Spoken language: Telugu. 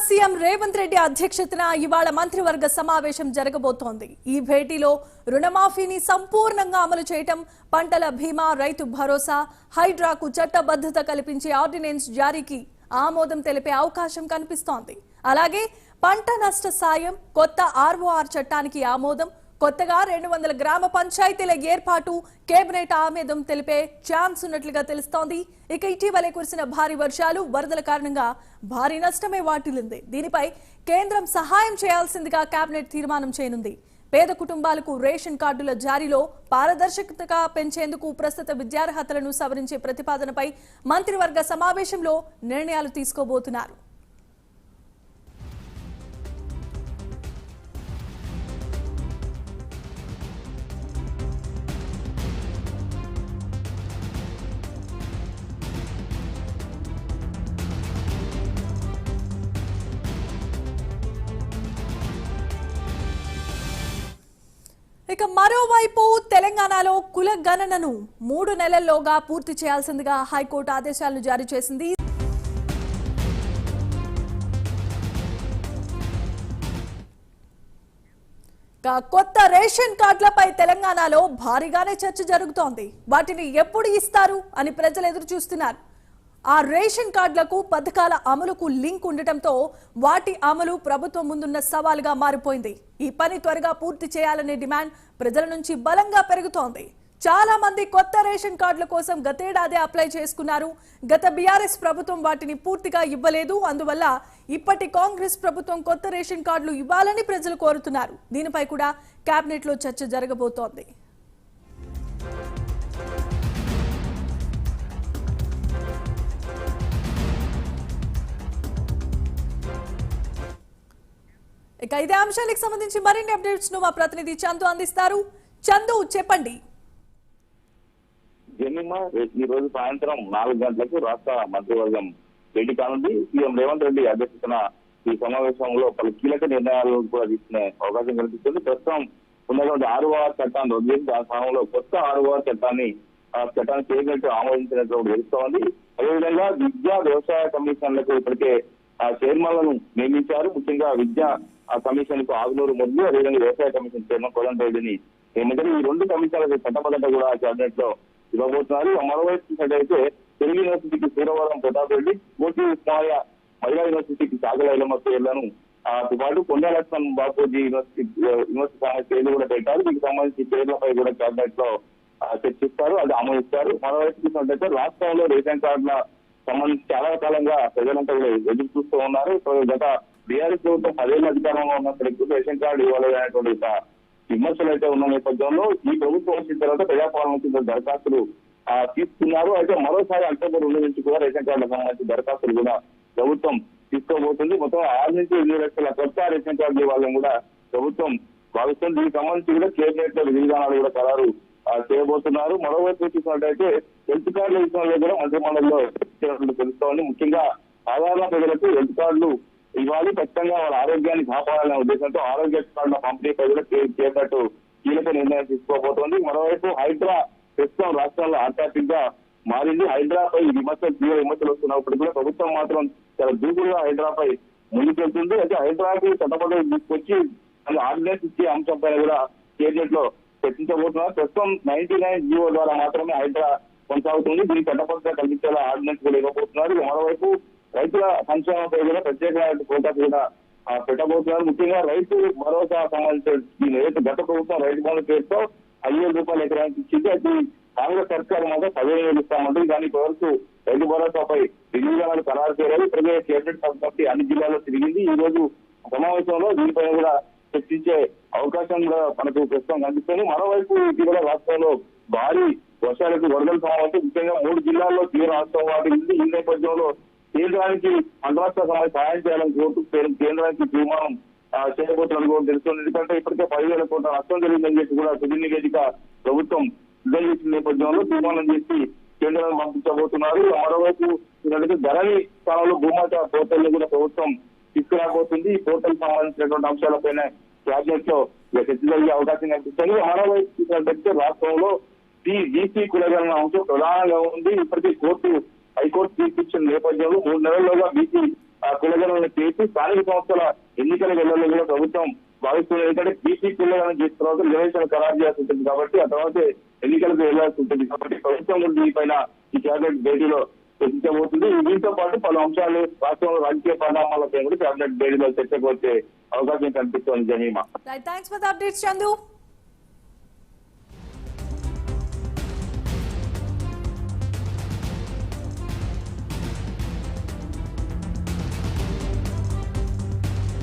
సీఎం రేవంత్ రెడ్డి అధ్యక్షతన ఇవాళ మంత్రివర్గ సమావేశం జరగబోతోంది. ఈ భేటీలో రుణమాఫీని సంపూర్ణంగా అమలు చేయటం, పంటల బీమా, రైతు భరోసా, హైడ్రాకు చట్టబద్ధత కల్పించే ఆర్డినెన్స్ జారీకి ఆమోదం తెలిపే అవకాశం కనిపిస్తోంది. అలాగే పంట నష్ట సాయం, కొత్త ఆర్ఓఆర్ చట్టానికి ఆమోదం, కొత్తగా 200 గ్రామ పంచాయతీల ఏర్పాటు కేబినెట్ ఆమోదం తెలిపే ఛాన్స్ ఉన్నట్లుగా తెలుస్తోంది. ఇక ఇటీవలే కురిసిన భారీ వర్షాలు, వరదల కారణంగా భారీ నష్టమే వాటిల్లింది. దీనిపై కేంద్రం సహాయం చేయాల్సిందిగా కేబినెట్ తీర్మానం చేయనుంది. పేద కుటుంబాలకు రేషన్ కార్డుల జారీలో పారదర్శకత పెంచేందుకు ప్రస్తుత విద్యార్హతలను సవరించే ప్రతిపాదనపై మంత్రివర్గ సమావేశంలో నిర్ణయాలు తీసుకోబోతున్నారు. ఇక మరోవైపు తెలంగాణలో కుల గణనను 3 నెలల్లోగా పూర్తి చేయాల్సిందిగా హైకోర్టు ఆదేశాలను జారీ చేసింది. కొత్త రేషన్ కార్డులపై తెలంగాణలో భారీగానే చర్చ జరుగుతోంది. వాటిని ఎప్పుడు ఇస్తారు అని ప్రజలు ఎదురు చూస్తున్నారు. ఆ రేషన్ కార్డులకు పథకాల అమలుకు లింక్ ఉండటంతో వాటి అమలు ప్రభుత్వం ముందున్న సవాలుగా మారిపోయింది. ఈ పని త్వరగా పూర్తి చేయాలనే డిమాండ్ ప్రజల నుంచి బలంగా పెరుగుతోంది. చాలా మంది కొత్త రేషన్ కార్డుల కోసం గతేడాది అప్లై చేసుకున్నారు. గత బీఆర్ఎస్ ప్రభుత్వం వాటిని పూర్తిగా ఇవ్వలేదు. అందువల్ల ఇప్పటి కాంగ్రెస్ ప్రభుత్వం కొత్త రేషన్ కార్డులు ఇవ్వాలని ప్రజలు కోరుతున్నారు. దీనిపై కూడా కేబినెట్ లో చర్చ జరగబోతోంది. ఇక ఇదే అంశానికి సంబంధించి మరిన్ని అప్డేట్స్ ను మా ప్రతినిధి చందు అందిస్తారు. చందు, చెప్పండి. ఈ రోజు సాయంత్రం 4 గంటలకు రాష్ట్ర మంత్రివర్గం భేటీ కానుంది. సీఎం రేవంత్ రెడ్డి అధ్యక్షతన ఈ సమావేశంలో పలు కీలక నిర్ణయాలు కూడా తీసుకునే అవకాశం కనిపిస్తుంది. ప్రస్తుతం ఉన్నటువంటి ఆర్ఓఆర్ చట్టాన్ని రద్దు చేసి ఆ స్థానంలో కొత్త ఆర్ఓఆర్ చట్టాన్ని కేబినెట్ ఆమోదించినటువంటి తెలుస్తోంది. అదేవిధంగా విద్యా వ్యవసాయ కమిషన్లకు ఇప్పటికే చైర్మన్లను నియమించారు. ముఖ్యంగా విద్యా కమిషన్ కు ఆగునూరు మురళి, అదేవిధంగా వ్యవసాయ కమిషన్ చైర్మన్ కోదండరెడ్డిని నియమించారు. ఈ 2 కమిషన్లకు చట్టబద్ధత కూడా కేబినెట్ లో ఇవ్వబోతున్నారు. మరోవైపు చూసినట్టయితే తెలుగు యూనివర్సిటీకి సూరవరం ప్రతాప్ రెడ్డి, కోటి ఉస్మానియా మహిళా యూనివర్సిటీకి సాగల ఐలమ్మ పేర్లను పాటు కొండా లక్ష్మణ్ బాపూజీ యూనివర్సిటీ పేర్లు కూడా పెట్టారు. దీనికి సంబంధించి పేర్లపై కూడా కేబినెట్ లో చర్చిస్తారు, అది ఆమోదిస్తారు. మరోవైపు చూసినట్టయితే రాష్ట్రంలో రేషన్ కార్డుల సంబంధించి చాలా కాలంగా ప్రజలంతా కూడా ఎదురు చూస్తూ ఉన్నారు. గత బీఆర్ఎస్ ప్రభుత్వం 10 ఏళ్ల అధికారంలో ఉన్నప్పటికీ రేషన్ కార్డు ఇవ్వలేదనేటువంటి విమర్శలు అయితే ఉన్న నేపథ్యంలో ఈ ప్రభుత్వం వచ్చిన తర్వాత ప్రజాపాలన కింద దరఖాస్తులు తీసుకున్నారు. అయితే మరోసారి అక్టోబర్ 2 నుంచి కూడా రేషన్ కార్డులకు సంబంధించి దరఖాస్తులు కూడా ప్రభుత్వం తీసుకోబోతుంది. మొత్తం 6 నుంచి 8 లక్షల కొత్త రేషన్ కార్డులు ఇవ్వాలని కూడా ప్రభుత్వం భావిస్తుంది. దీనికి సంబంధించి కూడా కేబినెట్ లో విధానాలు కూడా ఖరారు చేయబోతున్నారు. మరోవైపు చూసినట్టయితే హెల్త్ కార్డుల విషయంలో కూడా మంత్రిమండలిలో తెలుస్తోంది. ముఖ్యంగా సాధారణ ప్రజలకు హెల్త్ కార్డులు ఇవ్వాలి, ఖచ్చితంగా వాళ్ళ ఆరోగ్యాన్ని కాపాడాలనే ఉద్దేశంతో ఆరోగ్య కార్డుల పంపిణీపై కూడా కేబినెట్ కీలక నిర్ణయం తీసుకోబోతోంది. మరోవైపు హైడ్రా ప్రస్తుతం రాష్ట్రంలో హాట్ గా మారింది. హైడ్రాపై తీవ్ర విమర్శలు వస్తున్నప్పుడు కూడా ప్రభుత్వం మాత్రం చాలా దూకుడుగా హైడ్రాపై ముందుకెళ్తుంది. అయితే హైడ్రాకి చట్టబద్ధత తీసుకొచ్చి ఆర్డినెన్స్ ఇచ్చే అంశంపై కూడా కేబినెట్ లో చర్చించబోతున్నారు. ప్రస్తుతం 99 జీవో ద్వారా మాత్రమే హైడ్రా కొనసాగుతుంది. దీనికి చట్టబద్ధత కల్పించేలా ఆర్డినెన్స్ కూడా ఇవ్వబోతున్నారు. మరోవైపు రైతుల సంక్షేమంపై కూడా ప్రత్యేకమైన ఫోకస్ కూడా పెట్టబోతున్నారు. ముఖ్యంగా రైతు భరోసా సంబంధించిన ఏదైతే గత ప్రభుత్వం రైతు బంధు పేరుతో 5,000 రూపాయలు ఎకరానికి ఇచ్చింది, అది కాంగ్రెస్ సర్కార్ మాత్రం 15,000 ఇస్తామంటుంది. దానికి వరకు రైతు భరోసాపై విధానాలు ఖరారు చేయాలి. ఇప్పటికే కేబినెట్ కమిటీ అన్ని జిల్లాల్లో తిరిగింది. ఈ రోజు సమావేశంలో దీనిపైన కూడా చర్చించే అవకాశం కూడా మనకు ప్రస్తుతం కనిపిస్తుంది. మరోవైపు ఇటీవల రాష్ట్రంలో భారీ వర్షాలకు వరదలు సంబంధించి ముఖ్యంగా 3 జిల్లాల్లో తీవ్ర నష్టం వాటిల్లింది. ఈ నేపథ్యంలో కేంద్రానికి అంతరాష్ట్ర సహాయం చేయాలని కోరుతూ కేంద్రానికి తీర్మానం చేయబోతున్నట్టు కూడా తెలుస్తుంది. ఎందుకంటే ఇప్పటికే 10,000 కోట్ల నష్టం జరిగిందని చెప్పి కూడా తుది నివేదిక ప్రభుత్వం సిద్ధం చేసిన నేపథ్యంలో తీర్మానం చేసి కేంద్రాన్ని పంపించబోతున్నారు. మరోవైపు ధరణి స్థానంలో భూమాత పోర్టల్ కూడా ప్రభుత్వం తీసుకురాబోతుంది. ఈ పోర్టల్ సంబంధించినటువంటి అంశాలపైన కేబినెట్ లో చర్చ జరిగే అవకాశం కనిపిస్తుంది. మరోవైపు చూసినట్లయితే రాష్ట్రంలో బీసీ కులగణన అంశం ప్రధానంగా ఉంది. ఇప్పటికీ హైకోర్టు తీర్పిచ్చిన నేపథ్యంలో 3 నెలల్లోగా బీసీ కులగణన చేసి స్థానిక సంస్థల ఎన్నికల వెళ్ళలో కూడా ప్రభుత్వం భావిస్తుంది. ఎందుకంటే బీసీ కులగణన చేసిన తర్వాత రిజర్వేషన్ ఖరారు చేయాల్సి ఉంటుంది కాబట్టి ఆ తర్వాత ఎన్నికలకు వెళ్లాల్సి ఉంటుంది కాబట్టి ప్రభుత్వం కూడా దీనిపైన ఈ కేబినెట్ భేటీలో చర్చించబోతుంది. దీంతో పాటు పలు అంశాలు రాష్ట్రంలో రాజకీయ పరిణామాలపై కూడా కేబినెట్ భేటీలో చర్చకు వచ్చే అవకాశం కనిపిస్తోంది. Jemimah, thanks for the updates Chandu.